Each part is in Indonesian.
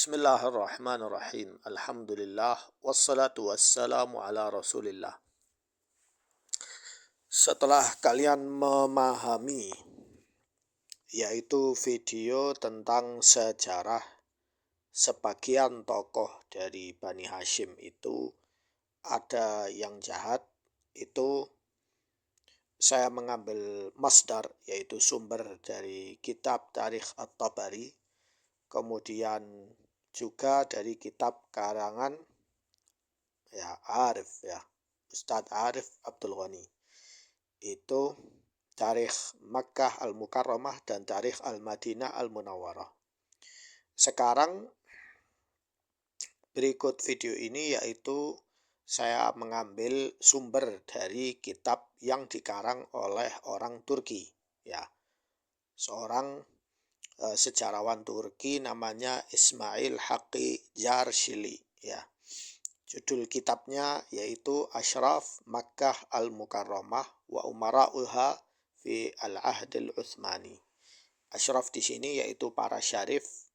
Bismillahirrahmanirrahim. Alhamdulillah wassalatu wassalamu ala Rasulillah. Setelah kalian memahami yaitu video tentang sejarah sebagian tokoh dari Bani Hashim itu ada yang jahat, itu saya mengambil masdar yaitu sumber dari kitab Tarikh At-Tabari, kemudian juga dari kitab karangan Ustadz Arif Abdul Ghani, itu Tarikh Makkah Al-Mukarramah dan Tarikh Al-Madinah Al-Munawwarah. Sekarang berikut video ini yaitu saya mengambil sumber dari kitab yang dikarang oleh orang Turki, seorang sejarawan Turki namanya Ismail Haqqi Yarshili, Judul kitabnya yaitu Ashraf Makkah Al-Mukarramah wa Umara'uha fi al-Ahdil Utsmani. Ashraf di sini yaitu para syarif,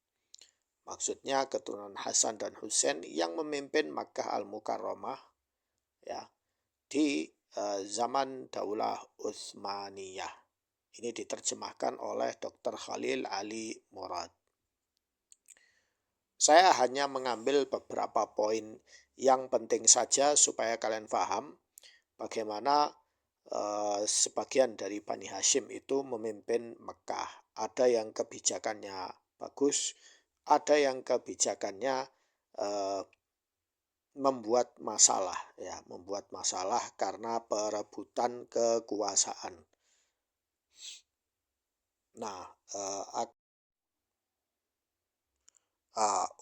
maksudnya keturunan Hasan dan Husain yang memimpin Makkah Al-Mukarramah di zaman Daulah Utsmaniyah. Ini diterjemahkan oleh Dr. Khalil Ali Murad. Saya hanya mengambil beberapa poin yang penting saja supaya kalian paham bagaimana sebagian dari Bani Hashim itu memimpin Mekah. Ada yang kebijakannya bagus, ada yang kebijakannya membuat masalah karena perebutan kekuasaan.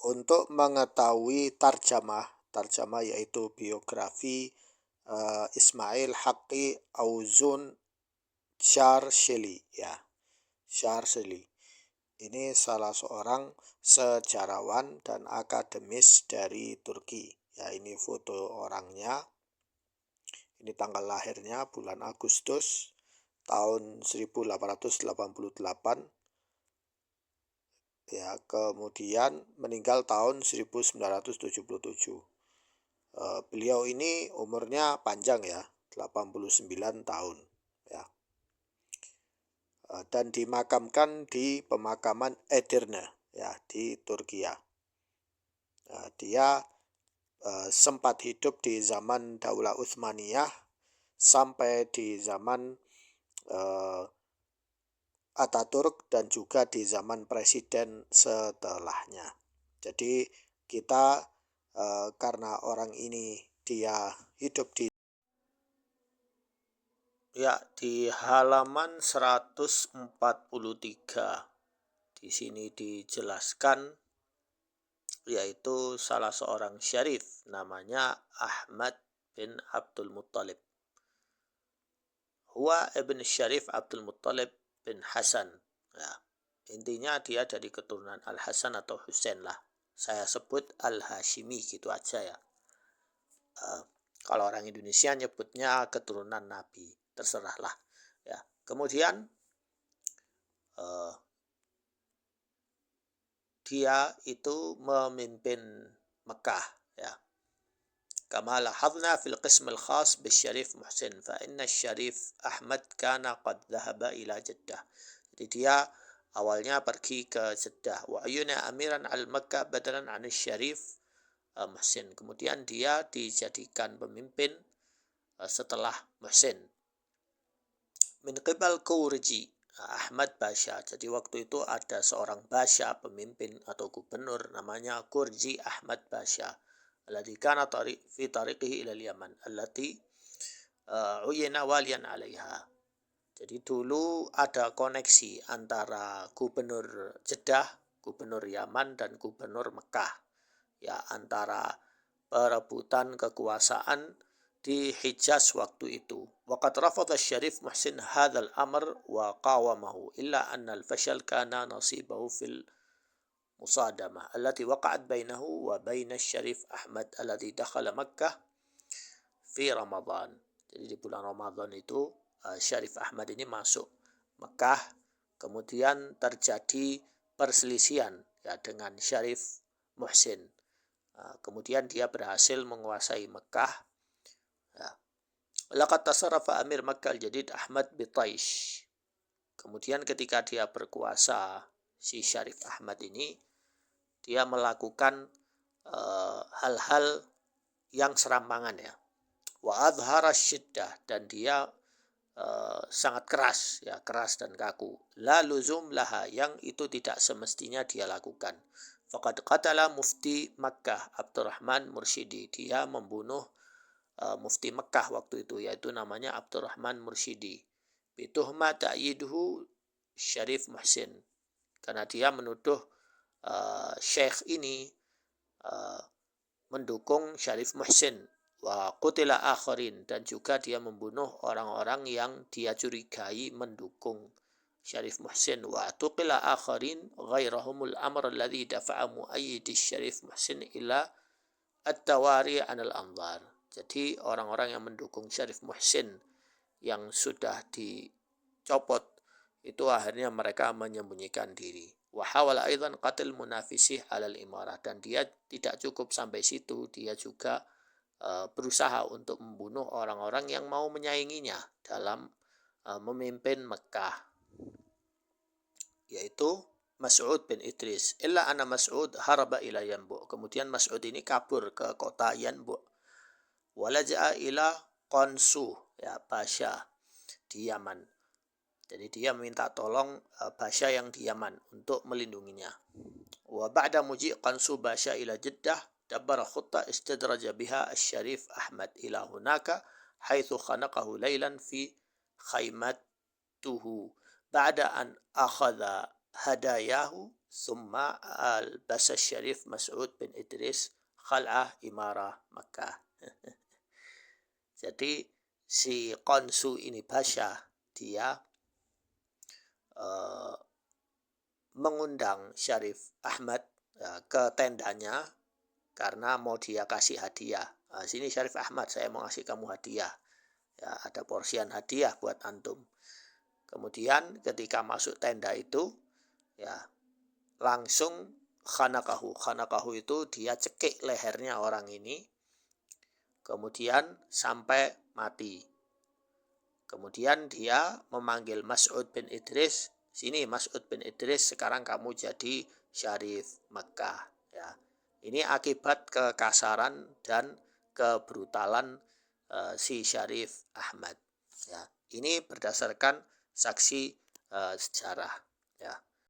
Untuk mengetahui tarjamah yaitu biografi Ismail Haqqi Auzun Yarshili, Yarshili. Ini salah seorang sejarawan dan akademis dari Turki. Ini foto orangnya. Ini tanggal lahirnya bulan Agustus tahun 1888. Kemudian meninggal tahun 1977. Beliau ini umurnya panjang 89 tahun. Dan dimakamkan di pemakaman Edirne di Turkiya. Dia sempat hidup di zaman Daulah Utsmaniyah sampai di zaman Ataturk dan juga di zaman presiden setelahnya. Jadi kita karena orang ini dia hidup di halaman 143. Di sini dijelaskan yaitu salah seorang syarif namanya Ahmad bin Abdul Muttalib. Huwa ibn Syarif Abdul Muttalib bin Hasan. Intinya dia dari keturunan Al-Hasan atau Husain lah. Saya sebut Al-Hashimi gitu aja Kalau orang Indonesia nyebutnya keturunan Nabi, terserahlah. Kemudian dia itu memimpin Mekah. Kama lahadna fil qism al-khas bisyarif Muhsin fa inna syarif Ahmad kana qad dhahaba ila Jeddah. Jadi dia awalnya pergi ke Jeddah. Wa ayuna amiran al-Makkah badalan 'an syarif Muhsin. Kemudian dia dijadikan pemimpin setelah Muhsin. Min qibal Qurji Ahmad Basha. Jadi waktu itu ada seorang basha, pemimpin atau gubernur namanya Qurji Ahmad Basha. Alladhi kana fi tariqihi ila al-Yaman allati uyina waliyan 'alaiha. Jadi dulu ada koneksi antara gubernur Jeddah, gubernur Yaman dan gubernur Mekah. Antara perebutan kekuasaan di Hijaz waktu itu. Waqad rafadha Syarif Muhsin hadzal amr wa qawamahu illa anna al-fashal kana nasibahu fil musadamah allati waqa'at bainahu wa baina Syarif Ahmad alladhi dakhala Makkah fi Ramadan. Jadi di bulan Ramadan itu Syarif Ahmad ini masuk Mekah, kemudian terjadi perselisihan dengan Syarif Muhsin. Kemudian dia berhasil menguasai Mekah. Laqad tasarrafa Amir Makkah al-Jadid Ahmad Bitaish. Kemudian ketika dia berkuasa, si Syarif Ahmad ini, dia melakukan hal-hal yang serampangan ya. Wa adhara syiddah, dan dia sangat keras ya, keras dan kaku. La luzum laha, yang itu tidak semestinya dia lakukan. Faqad qatala mufti Makkah Abdurrahman Mursyidi, dia membunuh mufti Mekah waktu itu, yaitu namanya Abdurrahman Mursyidi. Bituhma ta'yiduhu Syarif Muhsin, karena dia menuduh syekh ini mendukung Syarif Muhsin. Wa qutila akharin, dan juga dia membunuh orang-orang yang dia curigai mendukung Syarif Muhsin. Wa tuqila akharin ghairahumul amr alladhi dafa'a mu'ayyidi Syarif Muhsin ila at-tawari anil anzar. Jadi orang-orang yang mendukung Syarif Muhsin yang sudah dicopot itu akhirnya mereka menyembunyikan diri. Wa hawala aidan qatil munafisih alal imarah, dan dia tidak cukup sampai situ, dia juga berusaha untuk membunuh orang-orang yang mau menyainginya dalam memimpin Mekah, yaitu Mas'ud bin Idris. Illa anna Mas'ud haraba ila Yanbu. Kemudian Mas'ud ini kabur ke kota Yanbu. Walaja'a ila Qansu, ya, Basya di Yaman. Jadi dia minta tolong Basya yang di Yaman untuk melindunginya. Wa ba'da muji' Qansu Basya ila Jeddah, dabbara khutta istidraja biha Syarif Ahmad ila hunaka haitsu khanaqahu laylan fi khaymatuhu ba'da an akhadha hadayahu thumma albasa Syarif Mas'ud bin Idris khal'ah imarah Makkah. Jadi si Qansu ini Basya, dia mengundang Syarif Ahmad ke tendanya karena mau dia kasih hadiah. Sini Syarif Ahmad, saya mau kasih kamu hadiah. Ya, ada porsian hadiah buat antum. Kemudian ketika masuk tenda itu, ya, langsung khanaqahu. Khanaqahu itu dia cekik lehernya orang ini, kemudian sampai mati. Kemudian dia memanggil Mas'ud bin Idris, sini Mas'ud bin Idris, sekarang kamu jadi Syarif Mekah. Ya. Ini akibat kekasaran dan kebrutalan si Syarif Ahmad. Ya. Ini berdasarkan saksi sejarah.